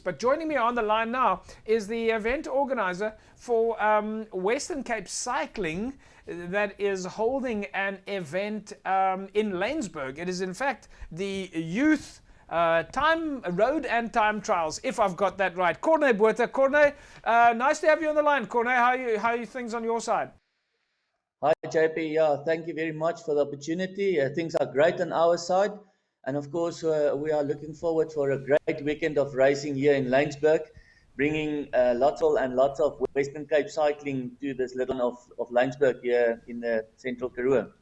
But joining me on the line now is the event organizer for Western Cape Cycling that is holding an event in Laingsburg. It is in fact the youth time road and time trials, if I've got that right. Corne, Botha. Corne, nice to have you on the line. Corne, how are you things on your side? Hi, JP. Yeah, thank you very much for the opportunity. Things are great on our side. And of course, we are looking forward for a great weekend of racing here in Laingsburg, bringing lots of Western Cape cycling to this little of Laingsburg here in the central Karoo.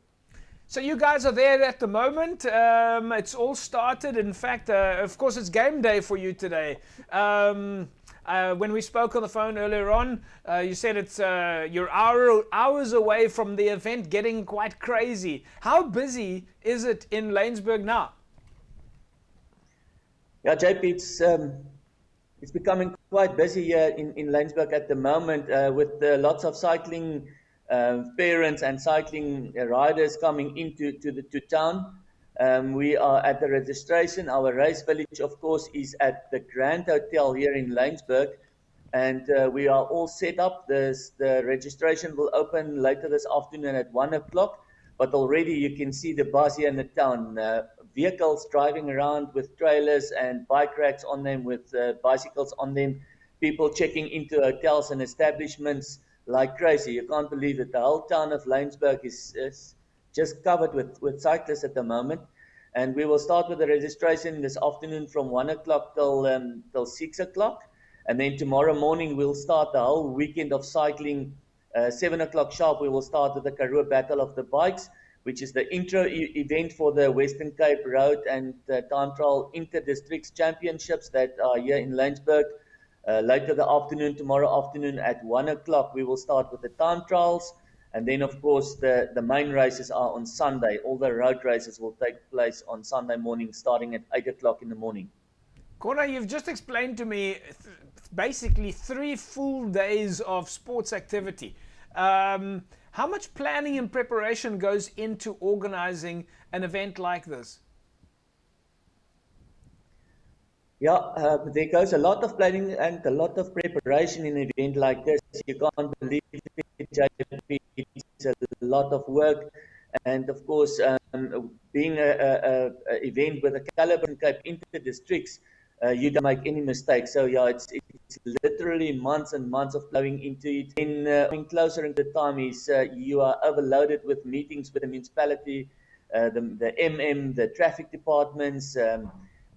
So you guys are there at the moment. It's all started. In fact, of course, it's game day for you today. When we spoke on the phone earlier on, you said it's you're hours away from the event getting quite crazy. How busy is it in Laingsburg now? Yeah, JP, it's becoming quite busy here in Laingsburg at the moment with lots of cycling parents and cycling riders coming to town. We are at the registration. Our race village, of course, is at the Grand Hotel here in Laingsburg, and we are all set up. The registration will open later this afternoon at 1 o'clock, but already you can see the buzz here in the town. Vehicles driving around with trailers and bike racks on them with bicycles on them, people checking into hotels and establishments like crazy. You can't believe it. The whole town of Laingsburg is just covered with cyclists at the moment. And we will start with the registration this afternoon from 1 o'clock till 6 o'clock. And then tomorrow morning, we'll start the whole weekend of cycling. 7 o'clock sharp, we will start with the Karoo Battle of the Bikes, which is the intro event for the Western Cape Road and Time Trial Inter-Districts Championships that are here in Laingsburg. Later the afternoon, tomorrow afternoon at 1 o'clock, we will start with the time trials. And then, of course, the main races are on Sunday. All the road races will take place on Sunday morning, starting at 8 o'clock in the morning. Corne, you've just explained to me basically 3 full days of sports activity. How much planning and preparation goes into organizing an event like this? Yeah, there goes a lot of planning and a lot of preparation in an event like this. You can't believe it, JP. It's a lot of work. And of course, being an event with a caliber Cape Inter-Districts, you don't make any mistakes. So yeah, it's literally months and months of plowing into it. In closer into the time is you are overloaded with meetings with the municipality, the MM, the traffic departments,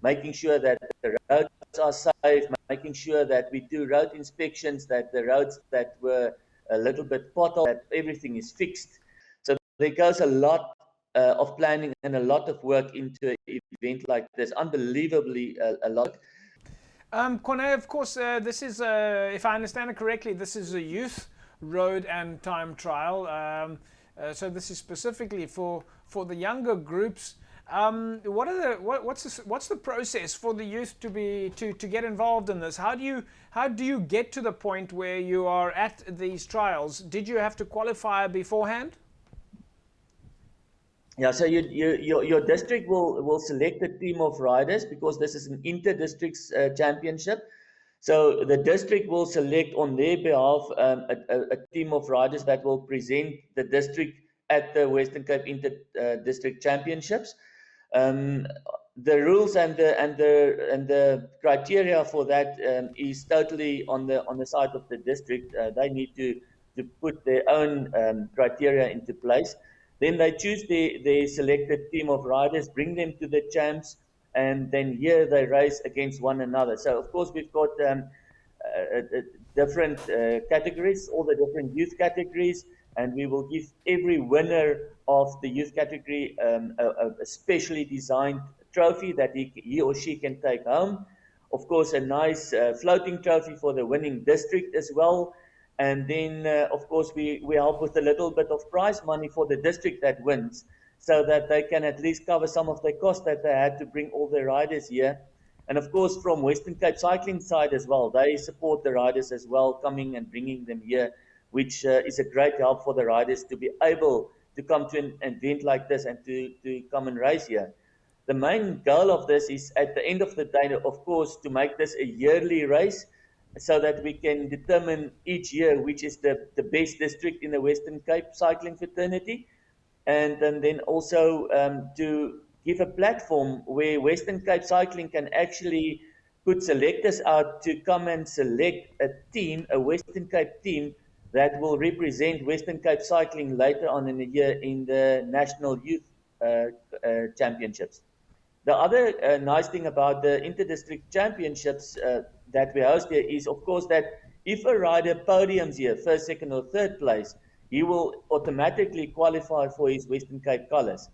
making sure that the roads are safe, making sure that we do road inspections, that the roads that were a little bit potholed, that everything is fixed. So there goes a lot of planning and a lot of work into an event like this. Unbelievably a lot. Corne, of course, this is, if I understand it correctly, this is a youth road and time trial. So this is specifically for the younger groups. What's the process for the youth to get involved in this? How do you get to the point where you are at these trials? Did you have to qualify beforehand? Yeah, so your district will select a team of riders because this is an inter-districts championship. So the district will select on their behalf a team of riders that will present the district at the Western Cape Inter-District Championships. The rules and the criteria for that is totally on the side of the district. They need to put their own criteria into place. Then they choose their selected team of riders, bring them to the champs, and then here they race against one another. So of course we've got different categories, all the different youth categories, and we will give every winner of the youth category a specially designed trophy that he or she can take home. Of course, a nice floating trophy for the winning district as well. And then, of course, we help with a little bit of prize money for the district that wins, so that they can at least cover some of the costs that they had to bring all their riders here. And of course, from Western Cape Cycling side as well, they support the riders as well, coming and bringing them here, which is a great help for the riders to be able to come to an event like this and to come and race here. The main goal of this is, at the end of the day, of course, to make this a yearly race so that we can determine each year which is the best district in the Western Cape cycling fraternity. And then also to give a platform where Western Cape cycling can actually put selectors out to come and select a team, a Western Cape team, that will represent Western Cape cycling later on in the year in the National Youth Championships. The other nice thing about the Inter-District Championships that we host here is, of course, that if a rider podiums here, first, second, or third place, he will automatically qualify for his Western Cape colours.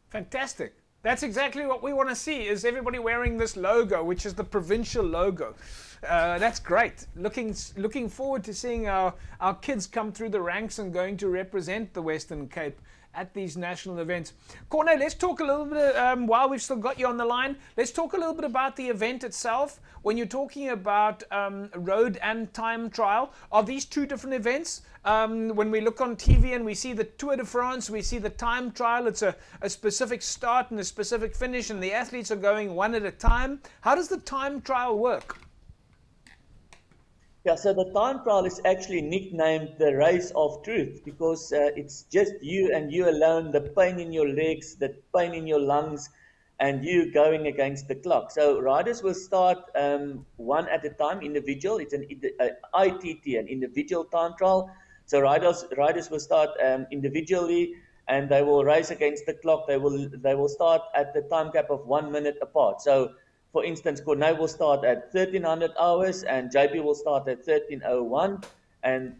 Fantastic. That's exactly what we want to see, is everybody wearing this logo, which is the provincial logo. That's great. Looking forward to seeing our kids come through the ranks and going to represent the Western Cape at these national events. Corne, let's talk a little bit, while we've still got you on the line, let's talk a little bit about the event itself. When you're talking about road and time trial, are these two different events? When we look on TV and we see the Tour de France, we see the time trial, it's a specific start and a specific finish, and the athletes are going one at a time. How does the time trial work? Yeah, so the time trial is actually nicknamed the Race of Truth because it's just you and you alone, the pain in your legs, the pain in your lungs, and you going against the clock. So riders will start one at a time, individual. It's an ITT, an individual time trial. So riders will start individually, and they will race against the clock. They will start at the time cap of 1 minute apart. So, for instance, Corne will start at 1300 hours and JP will start at 1301, and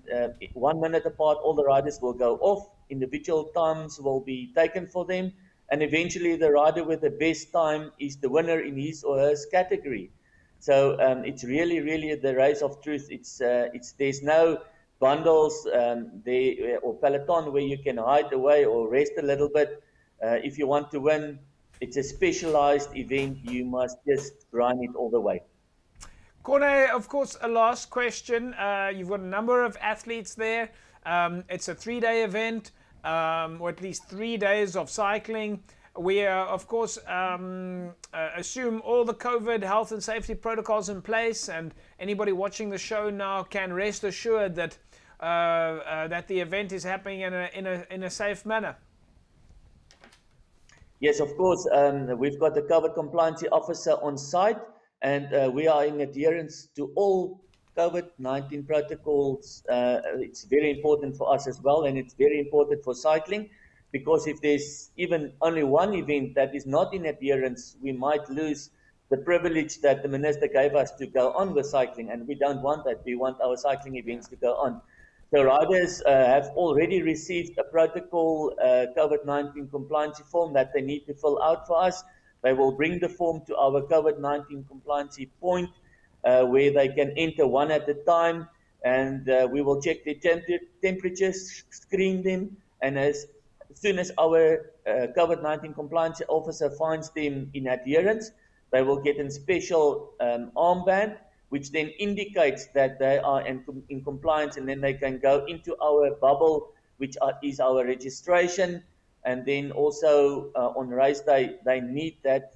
1 minute apart, all the riders will go off. Individual times will be taken for them, and eventually the rider with the best time is the winner in his or her category. So it's really, really the Race of Truth. There's no bundles or peloton where you can hide away or rest a little bit. If you want to win, it's a specialized event. You must just grind it all the way. Corne, of course, a last question. You've got a number of athletes there. It's a 3-day event, or at least 3 days of cycling. We, of course, assume all the COVID health and safety protocols in place, and anybody watching the show now can rest assured that that the event is happening in a safe manner. Yes, of course. We've got the COVID compliance officer on site, and we are in adherence to all COVID-19 protocols. It's very important for us as well, and it's very important for cycling, because if there's even only one event that is not in adherence, we might lose the privilege that the minister gave us to go on with cycling, and we don't want that. We want our cycling events to go on. So riders have already received a protocol COVID-19 compliance form that they need to fill out for us. They will bring the form to our COVID-19 compliance point where they can enter one at a time, and we will check their temperatures, screen them, and as soon as our COVID-19 compliance officer finds them in adherence, they will get a special armband, which then indicates that they are in compliance, and then they can go into our bubble, which is our registration. And then also on race day, they need that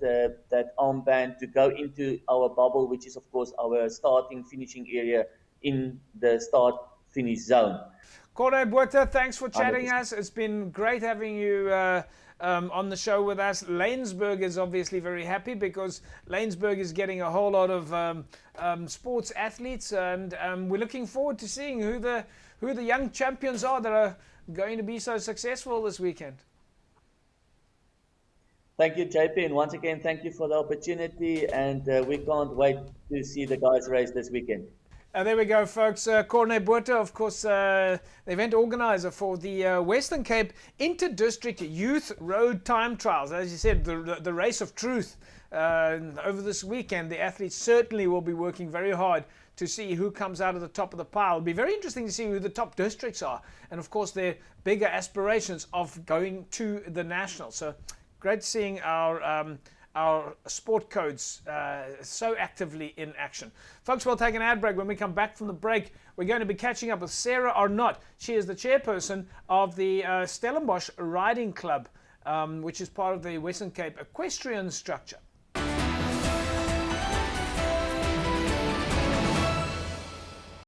armband to go into our bubble, which is, of course, our starting finishing area in the start-finish zone. Corne, Botha, thanks for chatting us. It's been great having you on the show with us. Laingsburg is obviously very happy because Laingsburg is getting a whole lot of sports athletes, and we're looking forward to seeing who the young champions are that are going to be so successful this weekend. Thank you, JP, and once again, thank you for the opportunity, and we can't wait to see the guys race this weekend. There we go, folks. Corne Botha, of course, the event organizer for the Western Cape Inter-District Youth Road Time Trials. As you said, the Race of Truth. Over this weekend, the athletes certainly will be working very hard to see who comes out of the top of the pile. It'll be very interesting to see who the top districts are, and of course their bigger aspirations of going to the national. So great seeing our sport codes so actively in action. Folks, we'll take an ad break. When we come back from the break, we're going to be catching up with Sarah Arnott. She is the chairperson of the Stellenbosch Riding Club. which is part of the Western Cape equestrian structure.